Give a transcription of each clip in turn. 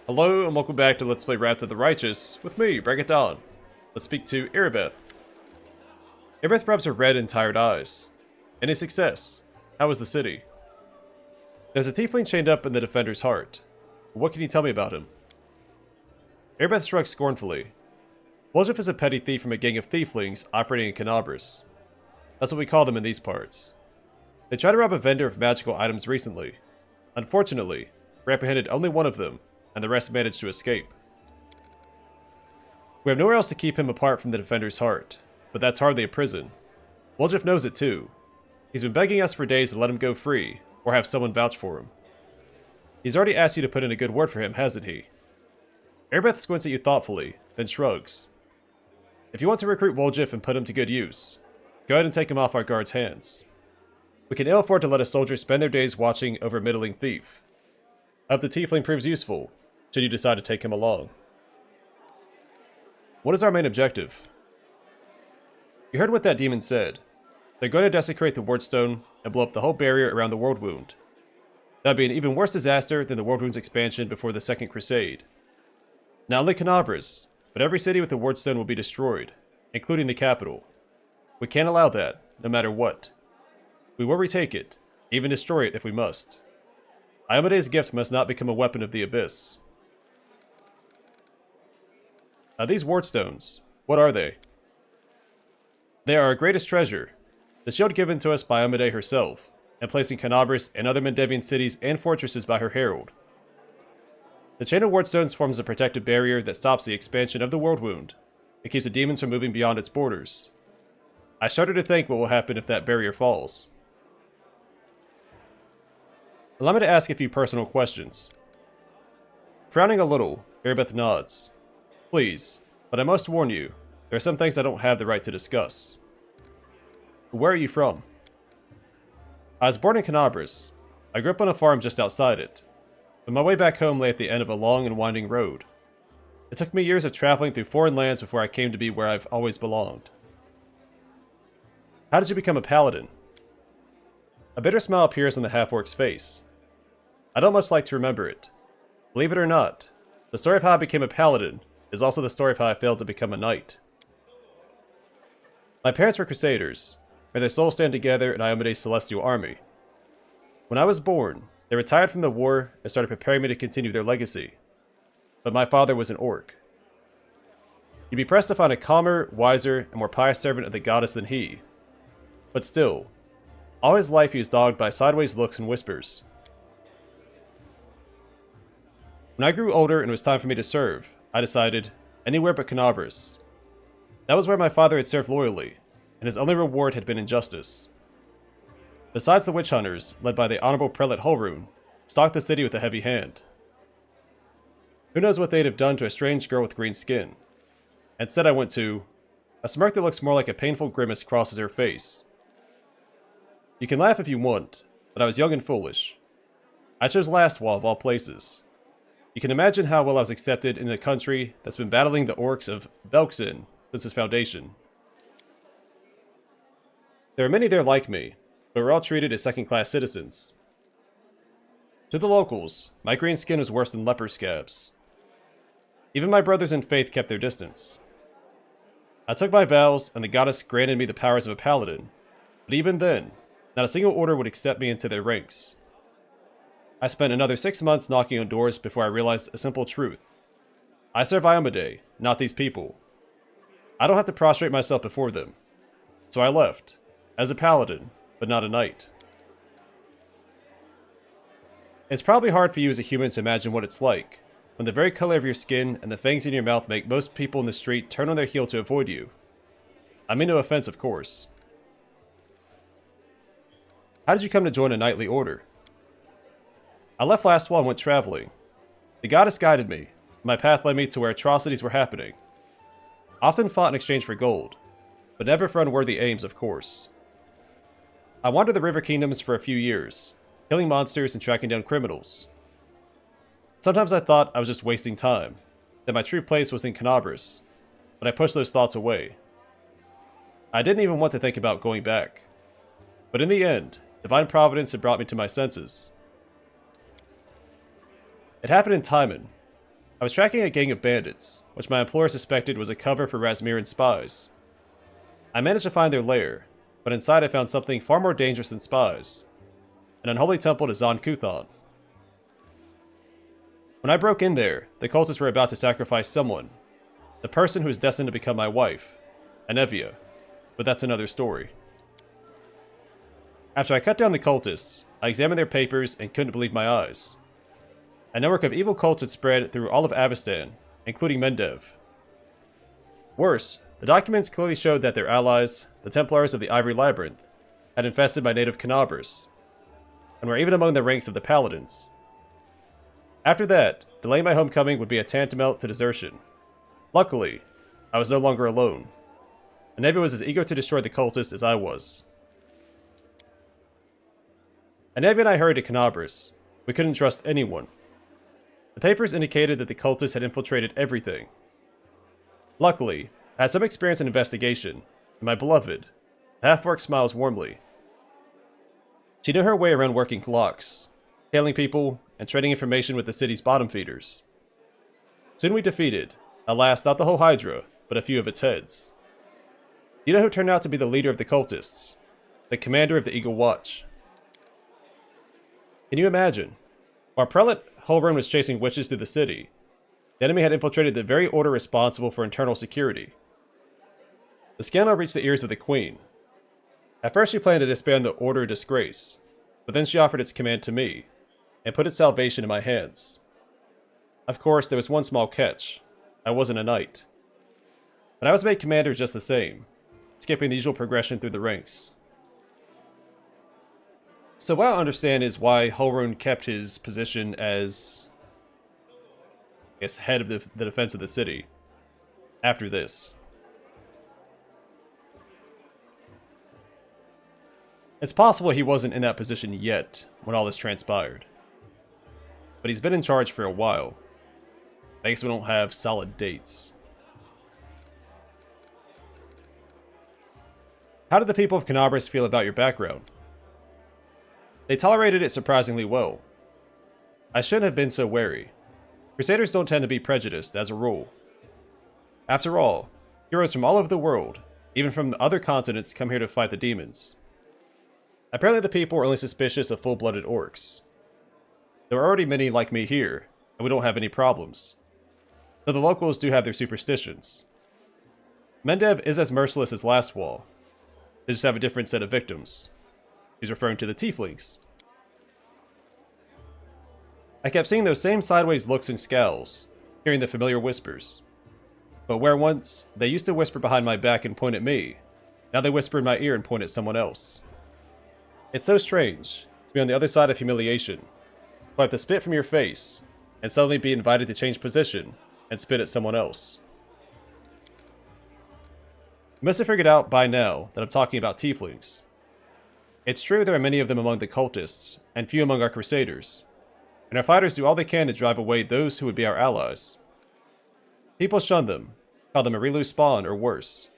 Hello and welcome back to Let's Play Wrath of the Righteous with me, Break. Let's speak to Irabeth. Irabeth rubs her red and tired eyes. Any success? How is the city? There's a tiefling chained up in the defender's heart. What can you tell me about him? Irabeth shrugs scornfully. Woljif is a petty thief from a gang of thieflings operating in Canabras. That's what we call them in these parts. They tried to rob a vendor of magical items recently. Unfortunately, we apprehended only one of them, and the rest managed to escape. We have nowhere else to keep him apart from the defender's heart, but that's hardly a prison. Woljif knows it too. He's been begging us for days to let him go free, or have someone vouch for him. He's already asked you to put in a good word for him, hasn't he? Irabeth squints at you thoughtfully, then shrugs. If you want to recruit Woljif and put him to good use, go ahead and take him off our guard's hands. We can ill afford to let a soldier spend their days watching over a middling thief. I hope the tiefling proves useful, should you decide to take him along. What is our main objective? You heard what that demon said. They're going to desecrate the Wardstone and blow up the whole barrier around the World Wound. That would be an even worse disaster than the World Wound's expansion before the Second Crusade. Not only Canabras, but every city with the Wardstone will be destroyed, including the capital. We can't allow that, no matter what. We will retake it, even destroy it if we must. Iomede's gift must not become a weapon of the Abyss. Now these Wardstones, what are they? They are our greatest treasure, the shield given to us by Iomede herself, and placed in Canabras and other Mendevian cities and fortresses by her herald. The chain of Wardstones forms a protective barrier that stops the expansion of the World Wound, and keeps the demons from moving beyond its borders. I shudder to think what will happen if that barrier falls. Allow me to ask a few personal questions. Frowning a little, Irabeth nods. Please, but I must warn you, there are some things I don't have the right to discuss. Where are you from? I was born in Canabras. I grew up on a farm just outside it, but my way back home lay at the end of a long and winding road. It took me years of traveling through foreign lands before I came to be where I've always belonged. How did you become a paladin? A bitter smile appears on the half-orc's face. I don't much like to remember it. Believe it or not, the story of how I became a paladin is also the story of how I failed to become a knight. My parents were crusaders. May their souls stand together in Iomede's celestial army. When I was born, they retired from the war and started preparing me to continue their legacy. But my father was an orc. You'd be pressed to find a calmer, wiser, and more pious servant of the goddess than he. But still, all his life he was dogged by sideways looks and whispers. When I grew older and it was time for me to serve, I decided, anywhere but Canabras. That was where my father had served loyally, and his only reward had been injustice. Besides the witch hunters, led by the Honorable Prelate Holrun, stalked the city with a heavy hand. Who knows what they'd have done to a strange girl with green skin. Instead I went to... A smirk that looks more like a painful grimace crosses her face. You can laugh if you want, but I was young and foolish. I chose Lastwall of all places. You can imagine how well I was accepted in a country that's been battling the orcs of Velxin since its foundation. There are many there like me, but we're all treated as second-class citizens. To the locals, my green skin was worse than leper scabs. Even my brothers in faith kept their distance. I took my vows, and the goddess granted me the powers of a paladin, but even then, not a single order would accept me into their ranks. I spent another 6 months knocking on doors before I realized a simple truth. I serve Iomede, not these people. I don't have to prostrate myself before them. So I left, as a paladin, but not a knight. It's probably hard for you as a human to imagine what it's like, when the very color of your skin and the fangs in your mouth make most people in the street turn on their heel to avoid you. I mean no offense, of course. How did you come to join a knightly order? I left Lastwall and went traveling. The goddess guided me. My path led me to where atrocities were happening. Often fought in exchange for gold, but never for unworthy aims, of course. I wandered the river kingdoms for a few years, killing monsters and tracking down criminals. Sometimes I thought I was just wasting time, that my true place was in Canabras, but I pushed those thoughts away. I didn't even want to think about going back. But in the end, divine providence had brought me to my senses. It happened in Timon. I was tracking a gang of bandits, which my employer suspected was a cover for Razmiran spies. I managed to find their lair, but inside I found something far more dangerous than spies: an unholy temple to Zon Kuthon. When I broke in there, the cultists were about to sacrifice someone, the person who was destined to become my wife, Anevia, but that's another story. After I cut down the cultists, I examined their papers and couldn't believe my eyes. A network of evil cults had spread through all of Avestan, including Mendev. Worse, the documents clearly showed that their allies, the Templars of the Ivory Labyrinth, had infested my native Canabras, and were even among the ranks of the Paladins. After that, delaying my homecoming would be a tantamount to desertion. Luckily, I was no longer alone. Anevia was as eager to destroy the cultists as I was. Anevia and I hurried to Canabras. We couldn't trust anyone. The papers indicated that the cultists had infiltrated everything. Luckily, I had some experience in investigation, and my beloved, the half-orc, smiles warmly. She knew her way around working locks, hailing people, and trading information with the city's bottom feeders. Soon we defeated, alas, not the whole Hydra, but a few of its heads. You know who turned out to be the leader of the cultists? The commander of the Eagle Watch. Can you imagine? While Prelate Holrun was chasing witches through the city, the enemy had infiltrated the very order responsible for internal security. The scandal reached the ears of the Queen. At first she planned to disband the Order of Disgrace, but then she offered its command to me, and put its salvation in my hands. Of course, there was one small catch. I wasn't a knight. But I was made commander just the same, skipping the usual progression through the ranks. So what I don't understand is why Holrun kept his position as, I guess, head of the defense of the city after this. It's possible he wasn't in that position yet when all this transpired. But he's been in charge for a while. I guess we don't have solid dates. How did the people of Canabras feel about your background? They tolerated it surprisingly well. I shouldn't have been so wary. Crusaders don't tend to be prejudiced, as a rule. After all, heroes from all over the world, even from other continents, come here to fight the demons. Apparently the people are only suspicious of full-blooded orcs. There are already many like me here, and we don't have any problems. Though the locals do have their superstitions. Mendev is as merciless as Lastwall. They just have a different set of victims. He's referring to the tieflings. I kept seeing those same sideways looks and scowls, hearing the familiar whispers. But where once they used to whisper behind my back and point at me, now they whisper in my ear and point at someone else. It's so strange to be on the other side of humiliation, wipe the spit from your face, and suddenly be invited to change position and spit at someone else. You must have figured out by now that I'm talking about tieflings. It's true there are many of them among the cultists, and few among our crusaders, and our fighters do all they can to drive away those who would be our allies. People shun them, call them a Relu spawn or worse,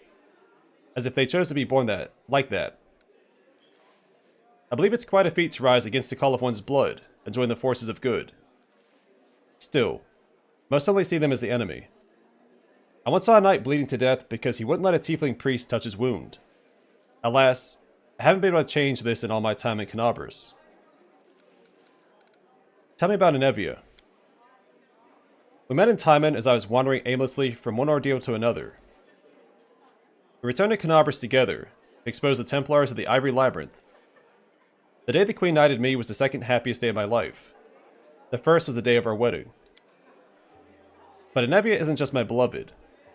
as if they chose to be born like that. I believe it's quite a feat to rise against the call of one's blood and join the forces of good. Still, most only see them as the enemy. I once saw a knight bleeding to death because he wouldn't let a tiefling priest touch his wound. Alas, I haven't been able to change this in all my time in Canabras. Tell me about Anevia. We met in Timon as I was wandering aimlessly from one ordeal to another. We returned to Canabras together to expose the Templars of the Ivory Labyrinth. The day the Queen knighted me was the second happiest day of my life. The first was the day of our wedding. But Anevia isn't just my beloved.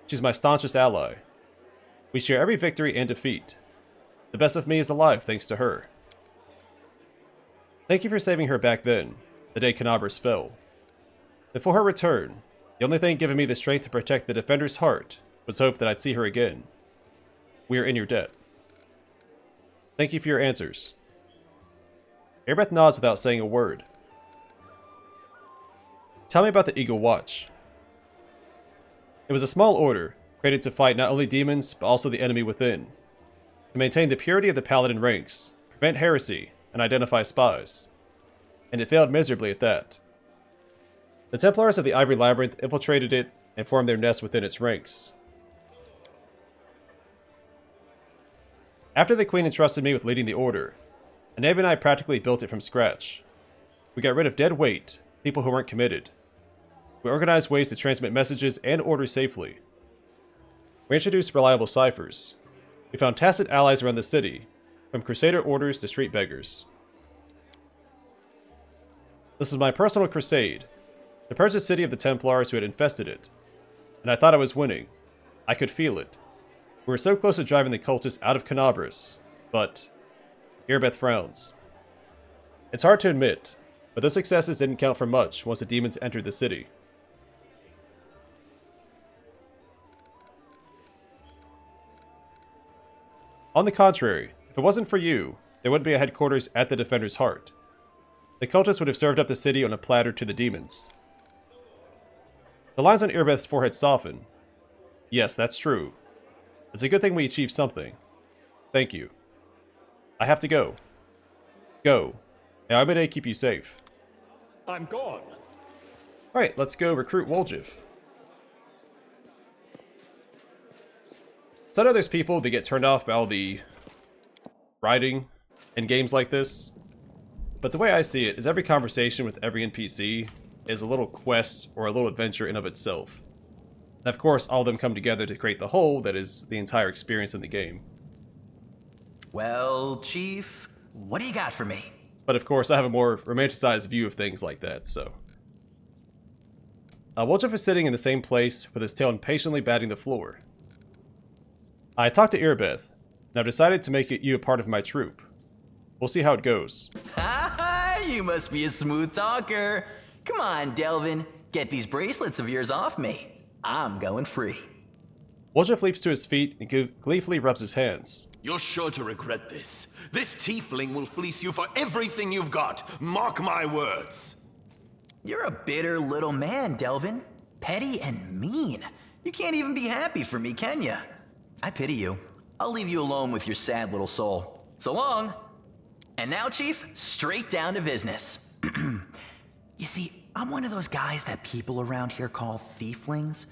She's my staunchest ally. We share every victory and defeat. The best of me is alive thanks to her. Thank you for saving her back then, the day Canabras fell. Before her return, the only thing giving me the strength to protect the Defender's heart was hope that I'd see her again. We are in your debt. Thank you for your answers. Irabeth nods without saying a word. Tell me about the Eagle Watch. It was a small order, created to fight not only demons, but also the enemy within. To maintain the purity of the Paladin ranks, prevent heresy, and identify spies. And it failed miserably at that. The Templars of the Ivory Labyrinth infiltrated it and formed their nest within its ranks. After the Queen entrusted me with leading the Order, Anav and I practically built it from scratch. We got rid of dead weight, people who weren't committed. We organized ways to transmit messages and orders safely. We introduced reliable ciphers. We found tacit allies around the city, from Crusader orders to street beggars. This was my personal crusade, to purge the city of the Templars who had infested it. And I thought I was winning. I could feel it. We were so close to driving the cultists out of Canabras, but Irabeth frowns. It's hard to admit, but those successes didn't count for much once the demons entered the city. On the contrary, if it wasn't for you, there wouldn't be a headquarters at the Defender's Heart. The cultists would have served up the city on a platter to the demons. The lines on Irabeth's forehead soften. Yes, that's true. It's a good thing we achieved something. Thank you. I have to go. Go. May Abede keep you safe. I'm gone. Alright, let's go recruit Woljif. So I know there's people that get turned off by all the writing in games like this, but the way I see it is every conversation with every NPC is a little quest or a little adventure in of itself. And of course, all of them come together to create the whole that is the entire experience in the game. Well, Chief, what do you got for me? But of course, I have a more romanticized view of things like that, so... Woljif is sitting in the same place, with his tail impatiently batting the floor. I talked to Irabeth, and I've decided to make you a part of my troop. We'll see how it goes. Ha! You must be a smooth talker. Come on, Delvin, get these bracelets of yours off me. I'm going free. Woljif leaps to his feet and gleefully rubs his hands. You're sure to regret this. This tiefling will fleece you for everything you've got. Mark my words. You're a bitter little man, Delvin. Petty and mean. You can't even be happy for me, can you? I pity you. I'll leave you alone with your sad little soul. So long. And now, Chief, straight down to business. You see, I'm one of those guys that people around here call thieflings.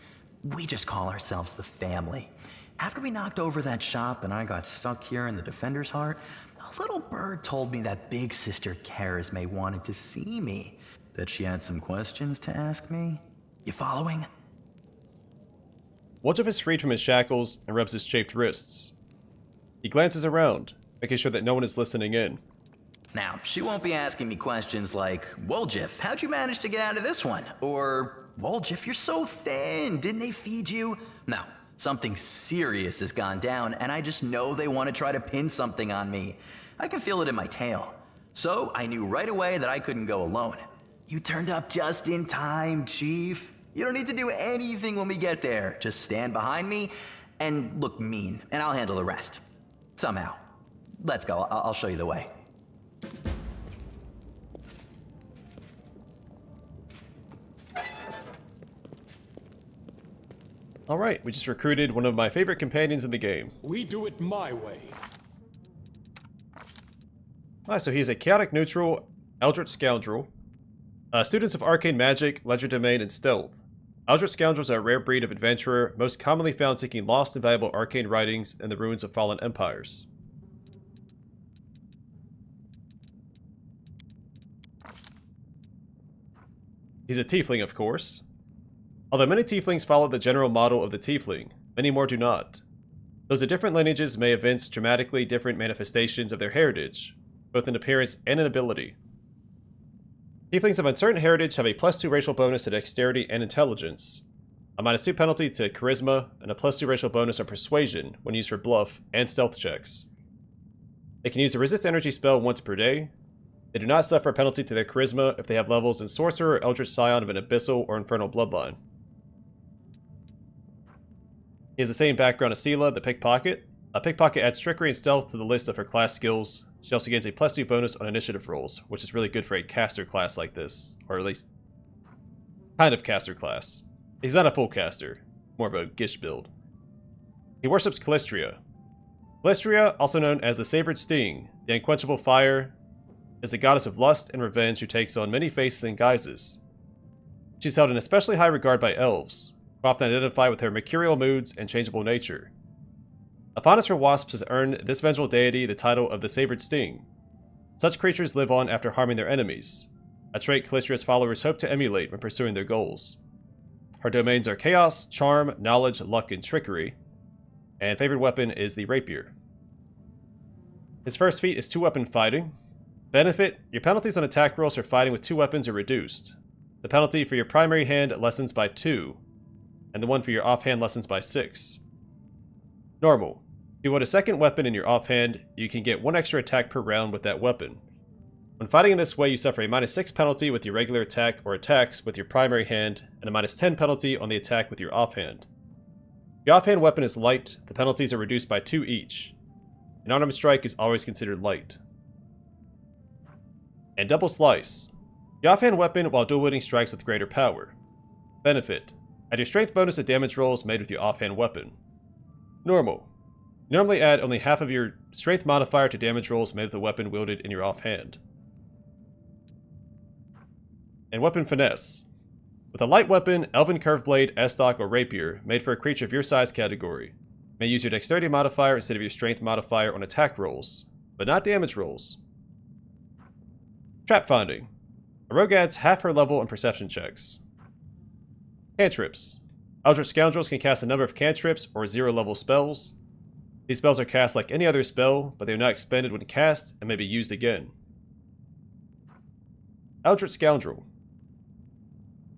We just call ourselves the family. After we knocked over that shop and I got stuck here in the Defender's Heart, a little bird told me that Big Sister Charisme wanted to see me. That she had some questions to ask me. You following? Woljif is freed from his shackles and rubs his chafed wrists. He glances around, making sure that no one is listening in. Now, she won't be asking me questions like, Woljif, how'd you manage to get out of this one? Or, Woljif, you're so thin, didn't they feed you? No, something serious has gone down, and I just know they want to try to pin something on me. I can feel it in my tail. So, I knew right away that I couldn't go alone. You turned up just in time, Chief. You don't need to do anything when we get there. Just stand behind me and look mean, and I'll handle the rest. Somehow. Let's go, I'll show you the way. Alright, we just recruited one of my favorite companions in the game. We do it my way. Alright, so he's a chaotic neutral, Eldritch Scoundrel. Students of Arcane Magic, Legerdemain, and Stealth. Eldritch Scoundrels are a rare breed of adventurer, most commonly found seeking lost and valuable arcane writings in the ruins of fallen empires. He's a tiefling, of course. Although many tieflings follow the general model of the tiefling, many more do not. Those of different lineages may evince dramatically different manifestations of their heritage, both in appearance and in ability. Tieflings of uncertain heritage have a +2 racial bonus to dexterity and intelligence, a -2 penalty to charisma, and a +2 racial bonus on persuasion when used for bluff and stealth checks. They can use a resist energy spell once per day. They do not suffer a penalty to their charisma if they have levels in Sorcerer or Eldritch Scion of an Abyssal or Infernal bloodline. He has the same background as Sela, the Pickpocket. A Pickpocket adds Trickery and Stealth to the list of her class skills. She also gains a +2 bonus on initiative rolls, which is really good for a caster class like this, or at least kind of caster class. He's not a full caster, more of a Gish build. He worships Callistria. Callistria, also known as the Sabered Sting, the Unquenchable Fire, is the goddess of lust and revenge who takes on many faces and guises. She's held in especially high regard by elves, who often identify with her mercurial moods and changeable nature. A fondness for wasps has earned this vengeful deity the title of the Sabered Sting. Such creatures live on after harming their enemies, a trait Callistra's followers hope to emulate when pursuing their goals. Her domains are chaos, charm, knowledge, luck, and trickery, and favored weapon is the rapier. His first feat is 2-weapon fighting. Benefit: your penalties on attack rolls for fighting with 2 weapons are reduced. The penalty for your primary hand lessens by 2, and the one for your offhand lessens by 6. Normal: if you want a second weapon in your offhand, you can get 1 extra attack per round with that weapon. When fighting in this way, you suffer a -6 penalty with your regular attack or attacks with your primary hand, and a -10 penalty on the attack with your offhand. If your offhand weapon is light, the penalties are reduced by 2 each. An unarmed strike is always considered light. And double slice: the offhand weapon while dual-wielding strikes with greater power. Benefit: add your strength bonus to damage rolls made with your offhand weapon. Normal: you normally add only half of your strength modifier to damage rolls made with a weapon wielded in your offhand. And weapon finesse: with a light weapon, elven curved blade, estoc, or rapier made for a creature of your size category, you may use your dexterity modifier instead of your strength modifier on attack rolls, but not damage rolls. Trap finding: a rogue adds half her level on perception checks. Cantrips: Eldritch Scoundrels can cast a number of cantrips or 0-level spells. These spells are cast like any other spell, but they are not expended when cast and may be used again. Eldritch Scoundrel: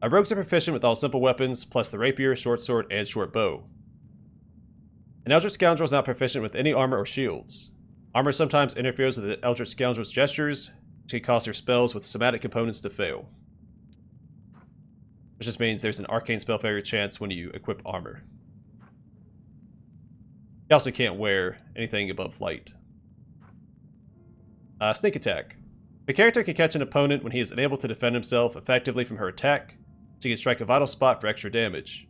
rogues are proficient with all simple weapons, plus the rapier, short sword, and short bow. An Eldritch Scoundrel is not proficient with any armor or shields. Armor sometimes interferes with the Eldritch Scoundrel's gestures, which can cause their spells with somatic components to fail. Which just means there's an arcane spell failure chance when you equip armor. You also can't wear anything above light. Sneak attack: the character can catch an opponent when he is unable to defend himself effectively from her attack. She can strike a vital spot for extra damage.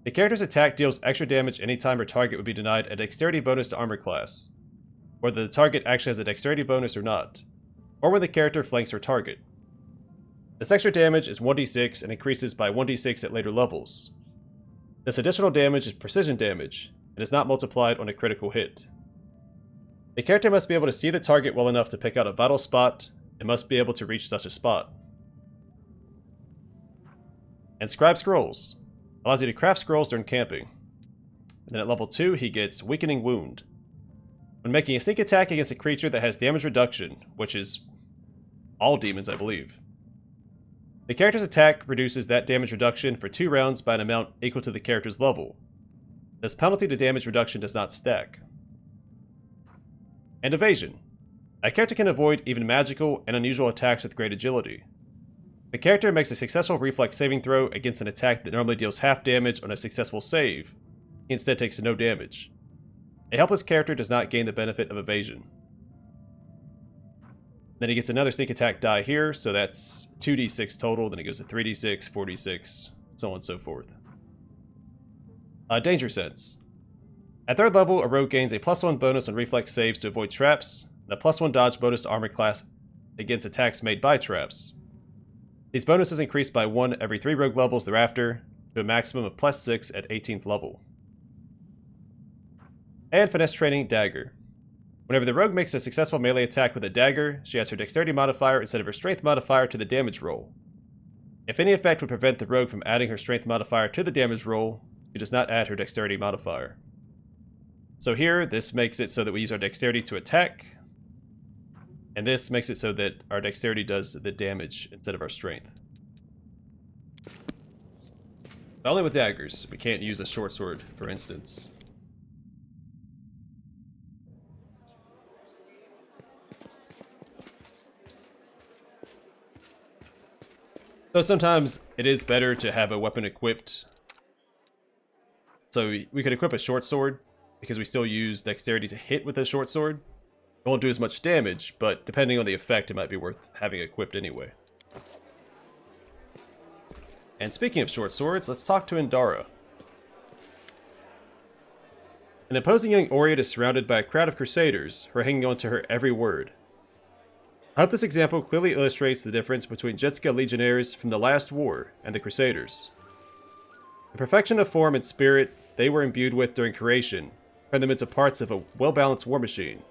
The character's attack deals extra damage anytime her target would be denied a dexterity bonus to armor class, whether the target actually has a dexterity bonus or not, or when the character flanks her target. This extra damage is 1d6 and increases by 1d6 at later levels. This additional damage is precision damage, and is not multiplied on a critical hit. The character must be able to see the target well enough to pick out a vital spot, and must be able to reach such a spot. And Scribe Scrolls: allows you to craft scrolls during camping. And then at level 2, he gets Weakening Wound. When making a sneak attack against a creature that has damage reduction, which is all demons, I believe, the character's attack reduces that damage reduction for 2 rounds by an amount equal to the character's level. This penalty to damage reduction does not stack. And Evasion: a character can avoid even magical and unusual attacks with great agility. The character makes a successful reflex saving throw against an attack that normally deals half damage on a successful save. He instead takes no damage. A helpless character does not gain the benefit of evasion. Then he gets another sneak attack die here, so that's 2d6 total, then it goes to 3d6, 4d6, so on and so forth. Danger Sense: at 3rd level, a rogue gains a +1 bonus on reflex saves to avoid traps, and a +1 dodge bonus to armor class against attacks made by traps. These bonuses increase by 1 every 3 rogue levels thereafter, to a maximum of +6 at 18th level. And Finesse Training Dagger: whenever the rogue makes a successful melee attack with a dagger, she adds her dexterity modifier instead of her strength modifier to the damage roll. If any effect would prevent the rogue from adding her strength modifier to the damage roll, she does not add her dexterity modifier. So here, this makes it so that we use our dexterity to attack, and this makes it so that our dexterity does the damage instead of our strength. But only with daggers. We can't use a short sword, for instance. Though sometimes it is better to have a weapon equipped. So we could equip a short sword, because we still use dexterity to hit with a short sword. It won't do as much damage, but depending on the effect, it might be worth having equipped anyway. And speaking of short swords, let's talk to Endora. An imposing young Oread is surrounded by a crowd of crusaders who are hanging on to her every word. I hope this example clearly illustrates the difference between Jetska legionnaires from the last war and the Crusaders. The perfection of form and spirit they were imbued with during creation turned them into parts of a well-balanced war machine.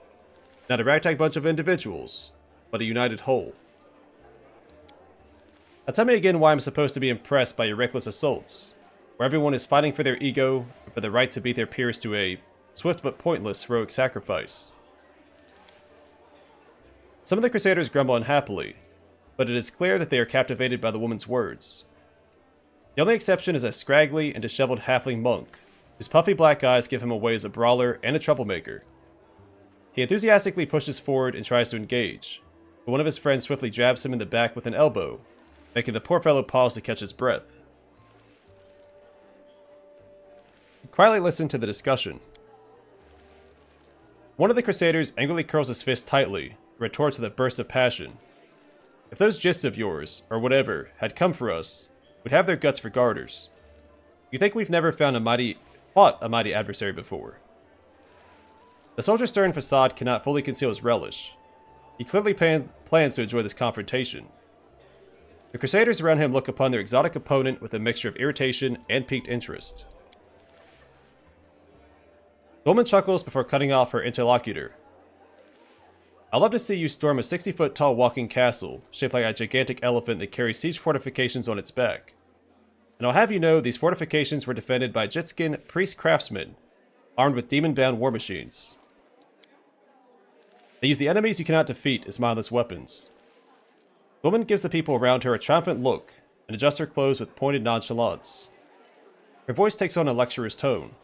Not a ragtag bunch of individuals, but a united whole. Now tell me again why I'm supposed to be impressed by your reckless assaults, where everyone is fighting for their ego and for the right to beat their peers to a swift but pointless heroic sacrifice. Some of the Crusaders grumble unhappily, but it is clear that they are captivated by the woman's words. The only exception is a scraggly and disheveled halfling monk, whose puffy black eyes give him away as a brawler and a troublemaker. He enthusiastically pushes forward and tries to engage, but one of his friends swiftly jabs him in the back with an elbow, making the poor fellow pause to catch his breath. He quietly listened to the discussion. One of the Crusaders angrily curls his fist tightly, and retorts with a burst of passion. If those gists of yours, or whatever, had come for us, we'd have their guts for garters. You think we've never fought a mighty adversary before? The soldier's stern facade cannot fully conceal his relish. He clearly plans to enjoy this confrontation. The Crusaders around him look upon their exotic opponent with a mixture of irritation and piqued interest. The woman chuckles before cutting off her interlocutor. I'd love to see you storm a 60-foot tall walking castle shaped like a gigantic elephant that carries siege fortifications on its back. And I'll have you know these fortifications were defended by Jitskin priest craftsmen, armed with demon-bound war machines. They use the enemies you cannot defeat as mindless weapons. The woman gives the people around her a triumphant look and adjusts her clothes with pointed nonchalance. Her voice takes on a lecturer's tone.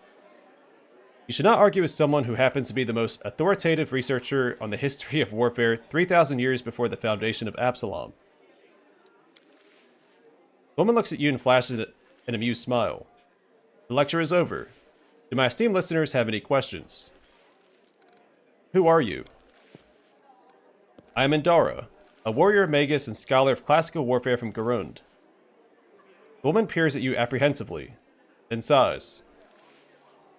You should not argue with someone who happens to be the most authoritative researcher on the history of warfare 3,000 years before the foundation of Absalom. The woman looks at you and flashes an amused smile. The lecture is over. Do my esteemed listeners have any questions? Who are you? I am Endora, a warrior, magus, and scholar of classical warfare from Garund. The woman peers at you apprehensively, then sighs.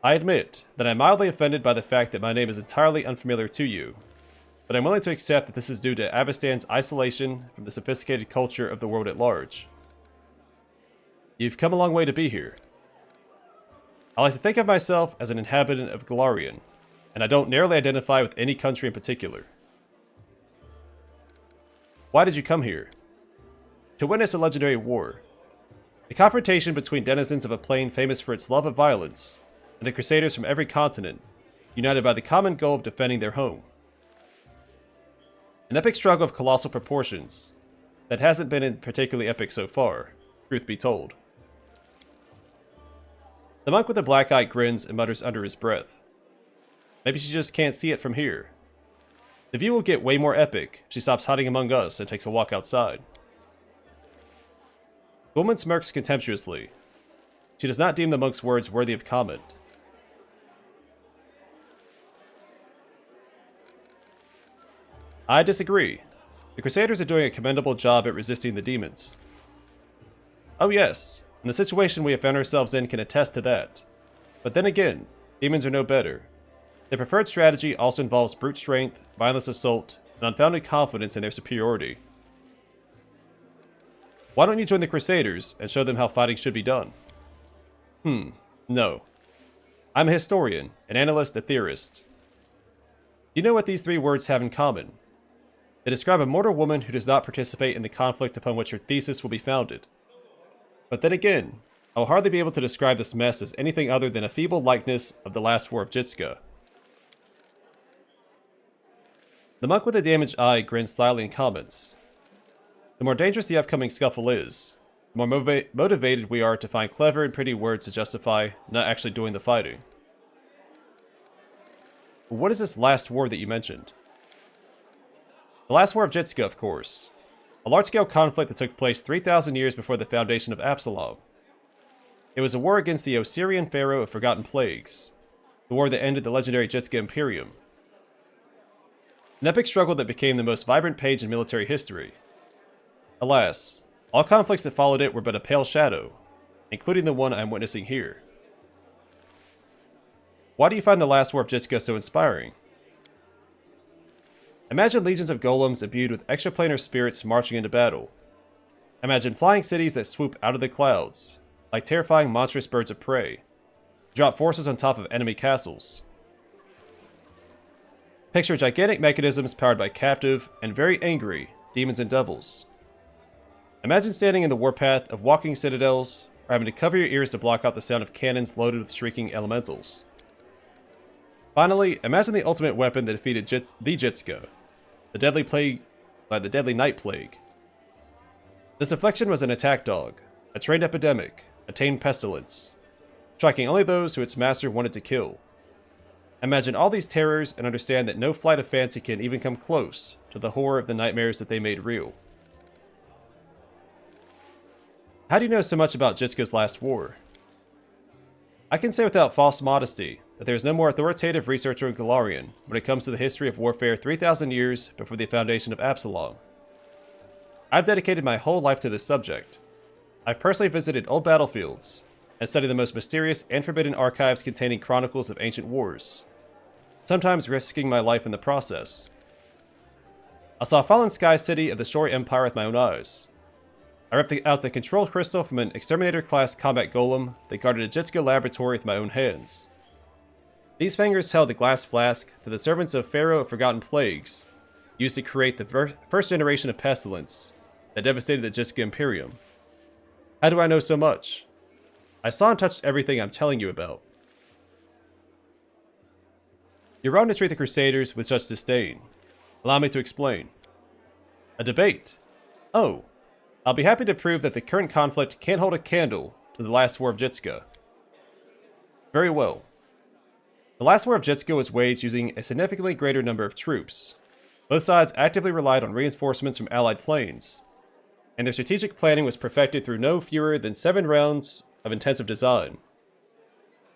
I admit that I'm mildly offended by the fact that my name is entirely unfamiliar to you, but I'm willing to accept that this is due to Avastan's isolation from the sophisticated culture of the world at large. You've come a long way to be here. I like to think of myself as an inhabitant of Galarian, and I don't narrowly identify with any country in particular. Why did you come here? To witness a legendary war. The confrontation between denizens of a plane famous for its love of violence, and the Crusaders from every continent, united by the common goal of defending their home. An epic struggle of colossal proportions that hasn't been particularly epic so far, truth be told. The monk with the black eye grins and mutters under his breath. Maybe she just can't see it from here. The view will get way more epic if she stops hiding among us and takes a walk outside. The woman smirks contemptuously. She does not deem the monk's words worthy of comment. I disagree. The Crusaders are doing a commendable job at resisting the demons. Oh yes, and the situation we have found ourselves in can attest to that. But then again, demons are no better. Their preferred strategy also involves brute strength, mindless assault, and unfounded confidence in their superiority. Why don't you join the Crusaders and show them how fighting should be done? No. I'm a historian, an analyst, a theorist. Do you know what these three words have in common? They describe a mortal woman who does not participate in the conflict upon which her thesis will be founded. But then again, I will hardly be able to describe this mess as anything other than a feeble likeness of the last war of Jitska. The monk with the damaged eye grins slyly and comments. The more dangerous the upcoming scuffle is, the more motivated we are to find clever and pretty words to justify not actually doing the fighting. What is this last war that you mentioned? The last war of Jitska, of course. A large-scale conflict that took place 3,000 years before the foundation of Absalom. It was a war against the Osirian pharaoh of Forgotten Plagues, the war that ended the legendary Jitska Imperium. An epic struggle that became the most vibrant page in military history. Alas, all conflicts that followed it were but a pale shadow, including the one I am witnessing here. Why do you find the last war of Jitska so inspiring? Imagine legions of golems imbued with extraplanar spirits marching into battle. Imagine flying cities that swoop out of the clouds, like terrifying monstrous birds of prey, drop forces on top of enemy castles. Picture gigantic mechanisms powered by captive and very angry demons and devils. Imagine standing in the warpath of walking citadels, or having to cover your ears to block out the sound of cannons loaded with shrieking elementals. Finally, imagine the ultimate weapon that defeated the Jitska, the deadly night plague. This affliction was an attack dog, a trained epidemic, a tamed pestilence, striking only those who its master wanted to kill. Imagine all these terrors and understand that no flight of fancy can even come close to the horror of the nightmares that they made real. How do you know so much about Jitska's last war? I can say without false modesty that there is no more authoritative researcher in Golarion when it comes to the history of warfare 3,000 years before the foundation of Absalom. I've dedicated my whole life to this subject. I've personally visited old battlefields and studied the most mysterious and forbidden archives containing chronicles of ancient wars, sometimes risking my life in the process. I saw Fallen Sky City of the Shori Empire with my own eyes. I ripped out the control crystal from an exterminator-class combat golem that guarded a Jitska laboratory with my own hands. These fingers held the glass flask that the servants of Pharaoh of Forgotten Plagues used to create the first generation of pestilence that devastated the Jitska Imperium. How do I know so much? I saw and touched everything I'm telling you about. You're wrong to treat the Crusaders with such disdain. Allow me to explain. A debate? Oh. I'll be happy to prove that the current conflict can't hold a candle to the last war of Jitska. Very well. The last war of Jitska was waged using a significantly greater number of troops. Both sides actively relied on reinforcements from allied planes, and their strategic planning was perfected through no fewer than 7 rounds of intensive design.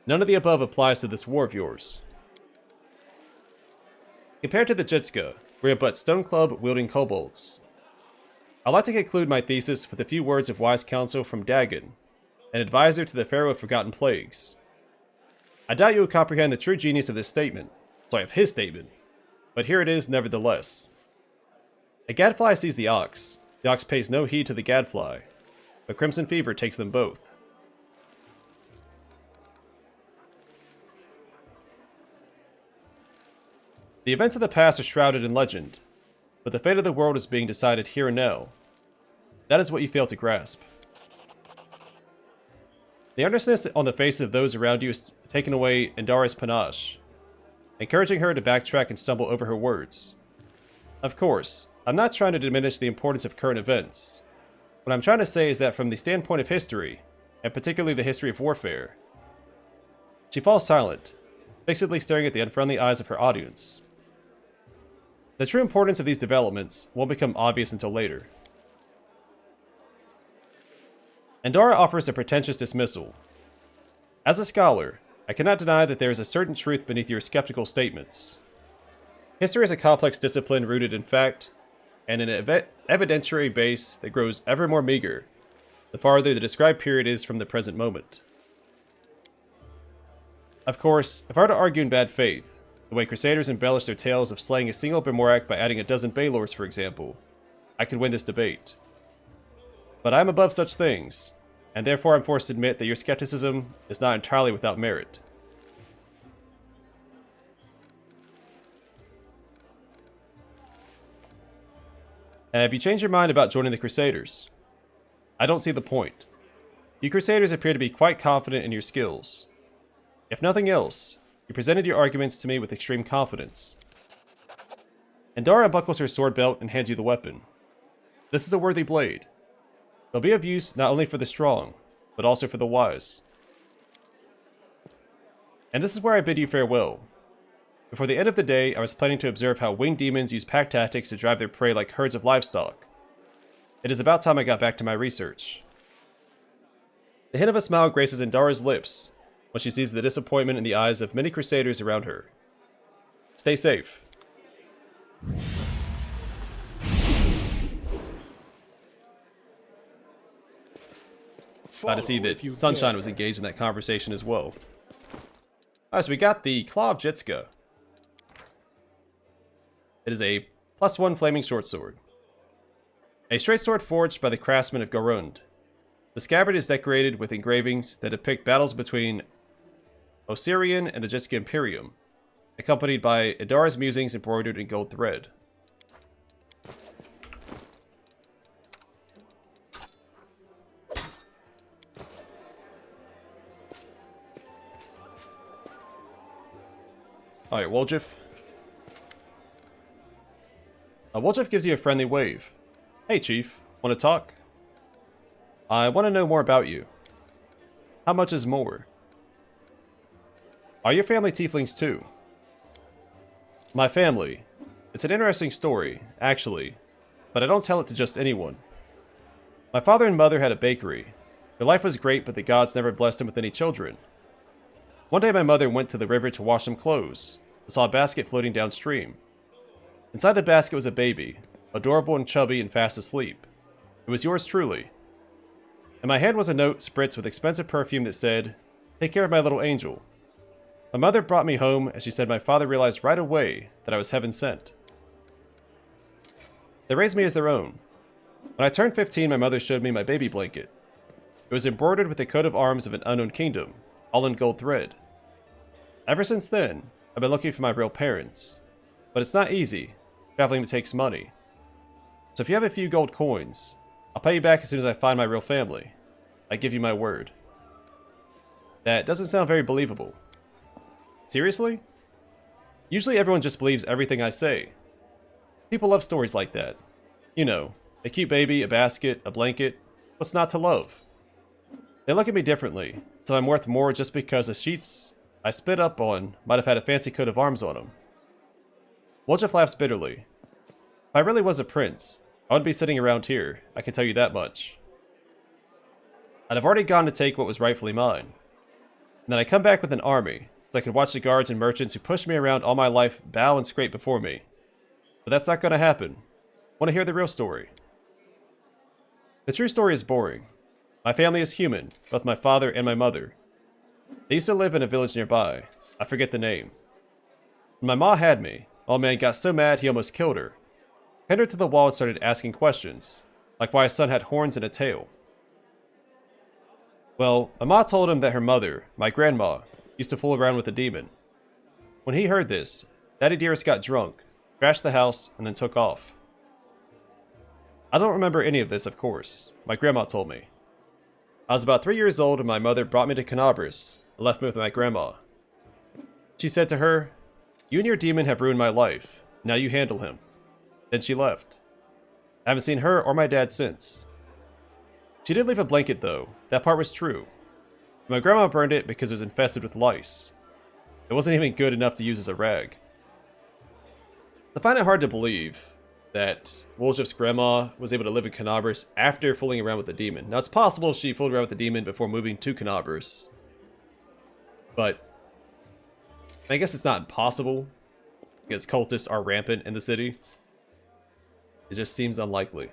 None of the above applies to this war of yours. Compared to the Jitska, we are but stone club-wielding kobolds. I'd like to conclude my thesis with a few words of wise counsel from Dagon, an advisor to the Pharaoh of Forgotten Plagues. I doubt you will comprehend the true genius of his statement, but here it is nevertheless. A gadfly sees the ox pays no heed to the gadfly, but crimson fever takes them both. The events of the past are shrouded in legend, but the fate of the world is being decided here and now. That is what you fail to grasp. The earnestness on the faces of those around you is taking away Endora's panache, encouraging her to backtrack and stumble over her words. Of course, I'm not trying to diminish the importance of current events. What I'm trying to say is that from the standpoint of history, and particularly the history of warfare, she falls silent, fixedly staring at the unfriendly eyes of her audience. The true importance of these developments won't become obvious until later. Endora offers a pretentious dismissal. As a scholar, I cannot deny that there is a certain truth beneath your skeptical statements. History is a complex discipline rooted in fact, and an evidentiary base that grows ever more meager the farther the described period is from the present moment. Of course, if I were to argue in bad faith, the way Crusaders embellish their tales of slaying a single Bemorak by adding a dozen Baelors, for example, I could win this debate. But I am above such things, and therefore I'm forced to admit that your skepticism is not entirely without merit. Have you changed your mind about joining the Crusaders? I don't see the point. You Crusaders appear to be quite confident in your skills. If nothing else, you presented your arguments to me with extreme confidence. Endora unbuckles her sword belt and hands you the weapon. This is a worthy blade. It'll be of use not only for the strong, but also for the wise. And this is where I bid you farewell. Before the end of the day, I was planning to observe how winged demons use pack tactics to drive their prey like herds of livestock. It is about time I got back to my research. The hint of a smile graces Endora's lips when she sees the disappointment in the eyes of many Crusaders around her. Stay safe. Glad to see that Sunshine was engaged in that conversation as well. Alright, so we got the Claw of Jitska. It is a +1 flaming short sword. A straight sword forged by the craftsmen of Garund. The scabbard is decorated with engravings that depict battles between Osirian and the Jitsuka Imperium, accompanied by Endora's musings embroidered in gold thread. Alright, Woljif. Woljif gives you a friendly wave. Hey, Chief. Want to talk? I want to know more about you. How much is more? Are your family tieflings too? My family. It's an interesting story, actually, but I don't tell it to just anyone. My father and mother had a bakery. Their life was great, but the gods never blessed them with any children. One day my mother went to the river to wash some clothes and saw a basket floating downstream. Inside the basket was a baby, adorable and chubby and fast asleep. It was yours truly. In my hand was a note spritzed with expensive perfume that said, "Take care of my little angel." My mother brought me home, and she said my father realized right away that I was heaven sent. They raised me as their own. When I turned 15, my mother showed me my baby blanket. It was embroidered with the coat of arms of an unknown kingdom, all in gold thread. Ever since then, I've been looking for my real parents. But it's not easy. Traveling takes money. So if you have a few gold coins, I'll pay you back as soon as I find my real family. I give you my word. That doesn't sound very believable. Seriously? Usually everyone just believes everything I say. People love stories like that. You know, a cute baby, a basket, a blanket. What's not to love? They look at me differently, so I'm worth more just because the sheets I spit up on might have had a fancy coat of arms on them. Woljif laughs bitterly. If I really was a prince, I wouldn't be sitting around here, I can tell you that much. I'd have already gone to take what was rightfully mine. And then I come back with an army, so I could watch the guards and merchants who pushed me around all my life bow and scrape before me. But that's not gonna happen. Want to hear the real story? The true story is boring. My family is human, both my father and my mother. They used to live in a village nearby. I forget the name. When my ma had me, old man got so mad he almost killed her. Pinned her to the wall and started asking questions, like why his son had horns and a tail. Well, my ma told him that her mother, my grandma, used to fool around with a demon. When he heard this, Daddy Dearest got drunk, crashed the house, and then took off. I don't remember any of this, of course. My grandma told me. I was about 3 years old and my mother brought me to Canabris and left me with my grandma. She said to her, "You and your demon have ruined my life. Now you handle him." Then she left. I haven't seen her or my dad since. She did leave a blanket though. That part was true. My grandma burned it because it was infested with lice. It wasn't even good enough to use as a rag. I find it hard to believe that Woljif's grandma was able to live in Canabris after fooling around with the demon. Now it's possible she fooled around with the demon before moving to Canabris. But I guess it's not impossible, because cultists are rampant in the city. It just seems unlikely.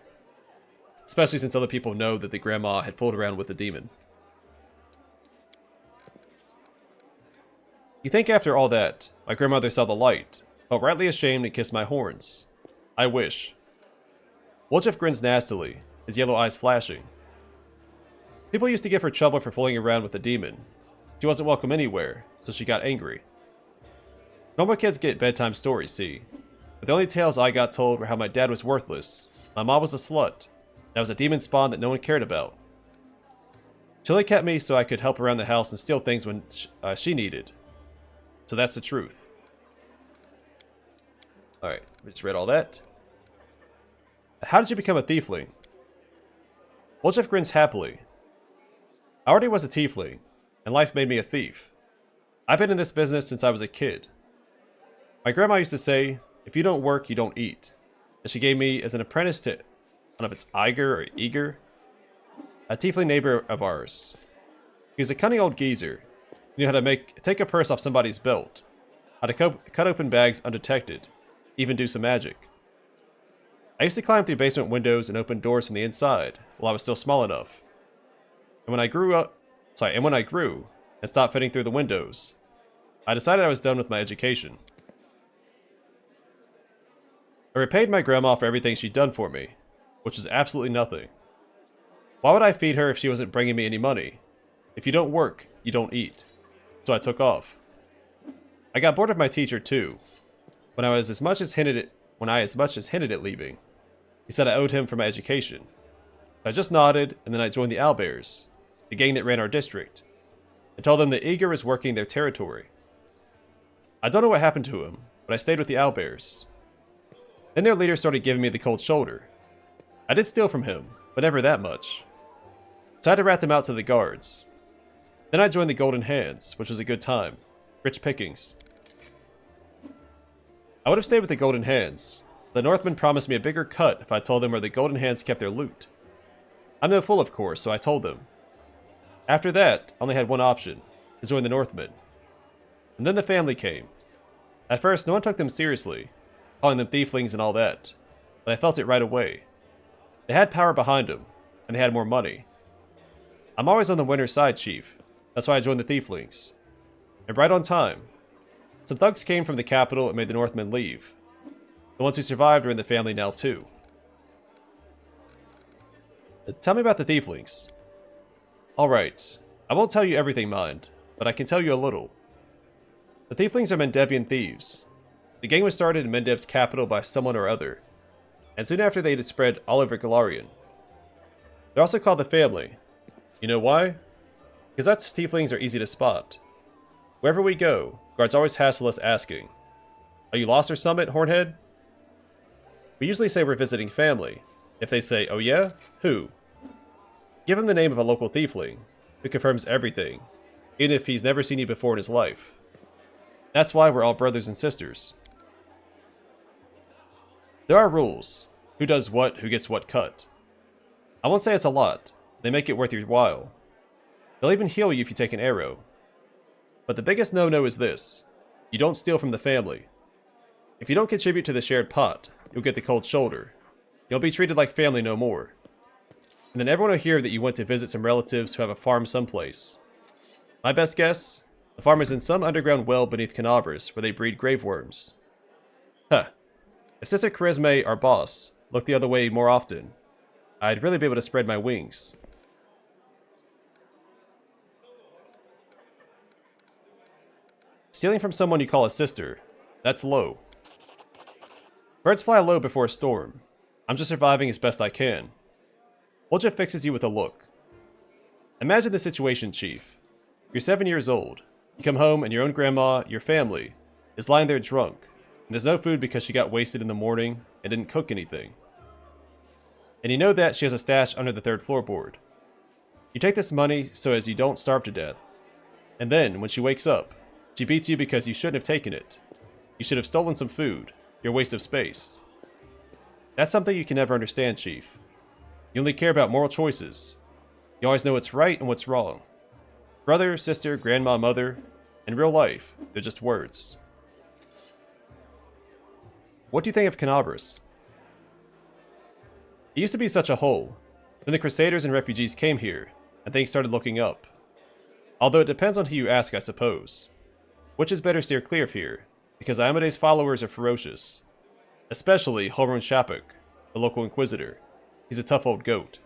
Especially since other people know that the grandma had fooled around with the demon. You think after all that, my grandmother saw the light, felt rightly ashamed and kissed my horns. I wish. Woljif grins nastily, his yellow eyes flashing. People used to give her trouble for fooling around with the demon. She wasn't welcome anywhere, so she got angry. Normal kids get bedtime stories, see? But the only tales I got told were how my dad was worthless, my mom was a slut, and I was a demon spawn that no one cared about. She only kept me so I could help around the house and steal things when she needed. So that's the truth. Alright, we just read all that. How did you become a tiefling? Woljif grins happily. I already was a tiefling, and life made me a thief. I've been in this business since I was a kid. My grandma used to say, if you don't work, you don't eat. And she gave me as an apprentice to, I don't know if it's Iger or Eager, a tiefling neighbor of ours. He was a cunning old geezer. He knew how to take a purse off somebody's belt, how to cut open bags undetected, even do some magic. I used to climb through basement windows and open doors from the inside while I was still small enough. And when I grew and stopped fitting through the windows, I decided I was done with my education. I repaid my grandma for everything she'd done for me, which was absolutely nothing. Why would I feed her if she wasn't bringing me any money? If you don't work, you don't eat. So I took off. I got bored of my teacher too. When I as much as hinted at leaving, he said I owed him for my education. So I just nodded, and then I joined the Owlbears, the gang that ran our district, and told them that Eager was working their territory. I don't know what happened to him, but I stayed with the Owlbears. Then their leader started giving me the cold shoulder. I did steal from him, but never that much. So I had to rat them out to the guards. Then I joined the Golden Hands, which was a good time. Rich pickings. I would have stayed with the Golden Hands. The Northmen promised me a bigger cut if I told them where the Golden Hands kept their loot. I'm no fool, of course, so I told them. After that, I only had one option, to join the Northmen. And then the family came. At first, no one took them seriously, calling them thieflings and all that, but I felt it right away. They had power behind them, and they had more money. I'm always on the winner's side, Chief. That's why I joined the thieflings. And right on time. Some thugs came from the capital and made the Northmen leave. The ones who survived are in the family now too. Tell me about the thieflings. Alright, I won't tell you everything, mind, but I can tell you a little. The thieflings are Mendevian thieves. The gang was started in Mendev's capital by someone or other, and soon after they had spread all over Galarian. They're also called the family. You know why? Because us tieflings are easy to spot. Wherever we go, guards always hassle us asking, "Are you lost or something, Hornhead?" We usually say we're visiting family. If they say, "Oh yeah? Who?" Give him the name of a local tiefling, who confirms everything, even if he's never seen you before in his life. That's why we're all brothers and sisters. There are rules. Who does what, who gets what cut. I won't say it's a lot. They make it worth your while. They'll even heal you if you take an arrow. But the biggest no-no is this. You don't steal from the family. If you don't contribute to the shared pot, you'll get the cold shoulder. You'll be treated like family no more. And then everyone will hear that you went to visit some relatives who have a farm someplace. My best guess? The farm is in some underground well beneath Canabras where they breed graveworms. Huh. If Sister Charisme, our boss, looked the other way more often, I'd really be able to spread my wings. Stealing from someone you call a sister, that's low. Birds fly low before a storm. I'm just surviving as best I can. Woljif fixes you with a look. Imagine the situation, Chief. You're 7 years old. You come home and your own grandma, your family, is lying there drunk, and there's no food because she got wasted in the morning and didn't cook anything. And you know that she has a stash under the 3rd floorboard. You take this money so as you don't starve to death. And then, when she wakes up, she beats you because you shouldn't have taken it. You should have stolen some food. You're a waste of space. That's something you can never understand, Chief. You only care about moral choices. You always know what's right and what's wrong. Brother, sister, grandma, mother. In real life, they're just words. What do you think of Canabras? It used to be such a hole. Then the Crusaders and refugees came here, and things started looking up. Although it depends on who you ask, I suppose. Which is better steer clear of here, because Iomede's followers are ferocious. Especially Holrun Shapuk, the local inquisitor. He's a tough old goat.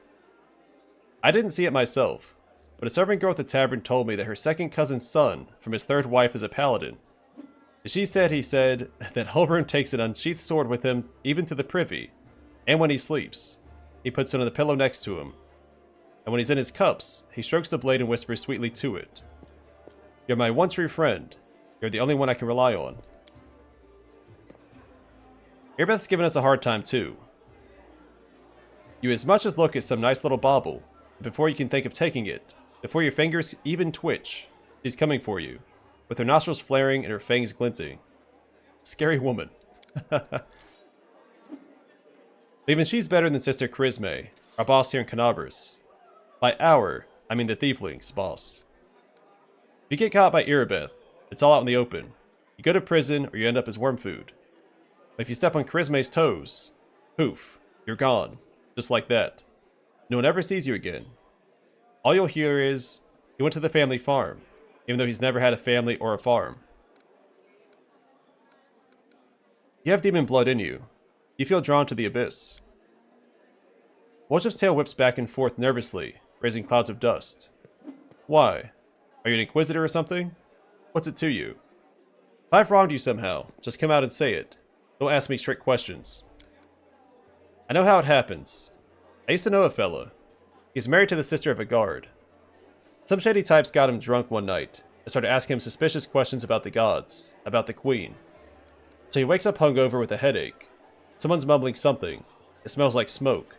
I didn't see it myself, but a servant girl at the tavern told me that her second cousin's son from his 3rd wife is a paladin. He said that Holrun takes an unsheathed sword with him even to the privy, and when he sleeps, he puts it on the pillow next to him. And when he's in his cups, he strokes the blade and whispers sweetly to it. You're my one true friend. You're the only one I can rely on. Irabeth's given us a hard time too. You as much as look at some nice little bauble, and before you can think of taking it, before your fingers even twitch, she's coming for you, with her nostrils flaring and her fangs glinting. Scary woman. But even she's better than Sister Charisme, our boss here in Canabras. By our, I mean the thieflings, boss. If you get caught by Irabeth, it's all out in the open. You go to prison or you end up as worm food. But if you step on Charisme's toes, poof, you're gone. Just like that. No one ever sees you again. All you'll hear is, he went to the family farm, even though he's never had a family or a farm. You have demon blood in you. You feel drawn to the abyss. Woljif's tail whips back and forth nervously, raising clouds of dust. Why? Are you an inquisitor or something? What's it to you? If I've wronged you somehow, just come out and say it. Don't ask me trick questions. I know how it happens. I used to know a fella. He's married to the sister of a guard. Some shady types got him drunk one night and started asking him suspicious questions about the gods, about the queen. So he wakes up hungover with a headache. Someone's mumbling something. It smells like smoke,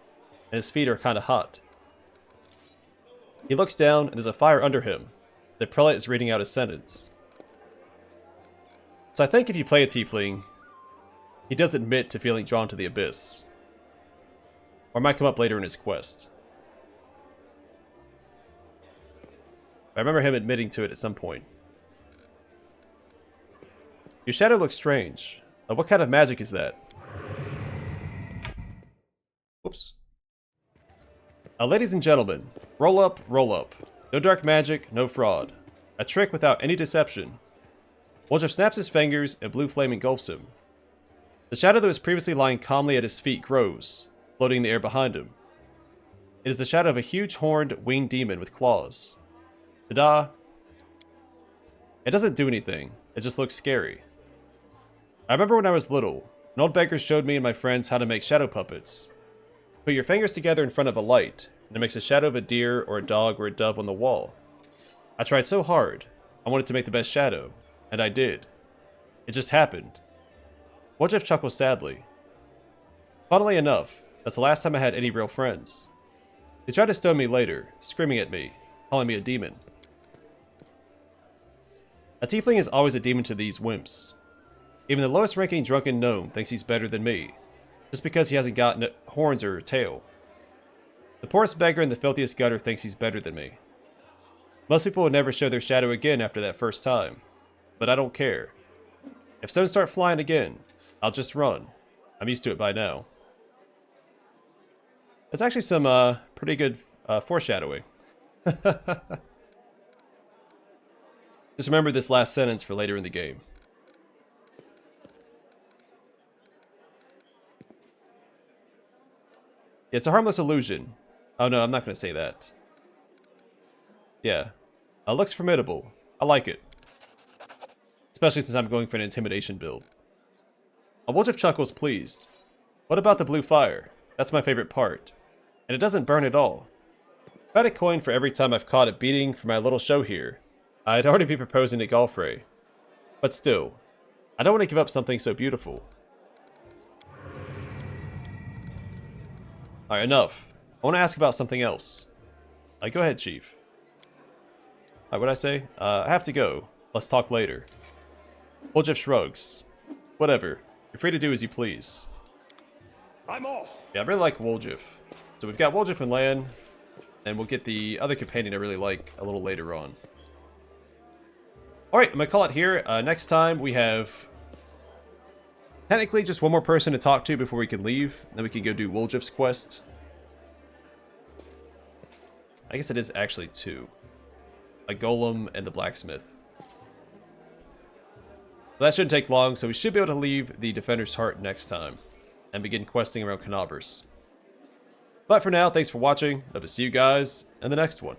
and his feet are kinda hot. He looks down, and there's a fire under him. The prelate is reading out his sentence. So I think if you play a tiefling, he does admit to feeling drawn to the abyss. Or it might come up later in his quest. I remember him admitting to it at some point. Your shadow looks strange. What kind of magic is that? Whoops. Ladies and gentlemen, roll up, roll up. No dark magic, no fraud. A trick without any deception. Woljif snaps his fingers and blue flame engulfs him. The shadow that was previously lying calmly at his feet grows, floating in the air behind him. It is the shadow of a huge horned, winged demon with claws. Ta-da! It doesn't do anything, it just looks scary. I remember when I was little, an old beggar showed me and my friends how to make shadow puppets. Put your fingers together in front of a light, and it makes a shadow of a deer or a dog or a dove on the wall. I tried so hard, I wanted to make the best shadow, and I did. It just happened. Woljif chuckles sadly. Funnily enough, that's the last time I had any real friends. They tried to stone me later, screaming at me, calling me a demon. A tiefling is always a demon to these wimps. Even the lowest ranking drunken gnome thinks he's better than me, just because he hasn't got horns or a tail. The poorest beggar in the filthiest gutter thinks he's better than me. Most people would never show their shadow again after that first time, but I don't care. If stones start flying again, I'll just run. I'm used to it by now. That's actually some pretty good foreshadowing. Just remember this last sentence for later in the game. It's a harmless illusion. Oh no, I'm not going to say that. Yeah. Looks formidable. I like it. Especially since I'm going for an intimidation build. Woljif chuckles pleased. What about the blue fire? That's my favorite part. And it doesn't burn at all. If I had a coin for every time I've caught a beating for my little show here, I'd already be proposing to Galfrey. But still, I don't want to give up something so beautiful. Alright, enough. I want to ask about something else. Go ahead, Chief. Alright, what'd I say? I have to go. Let's talk later. Woljif shrugs. Whatever. You're free to do as you please. I'm off. Yeah, I really like Woljif. So we've got Woljif and Lan, and we'll get the other companion I really like a little later on. Alright, I'm going to call it here. Next time we have technically just one more person to talk to before we can leave. Then we can go do Woljif's quest. I guess it is actually two. A golem and the blacksmith. But that shouldn't take long, so we should be able to leave the Defender's Heart next time and begin questing around Canavers. But for now, thanks for watching. Hope to see you guys in the next one.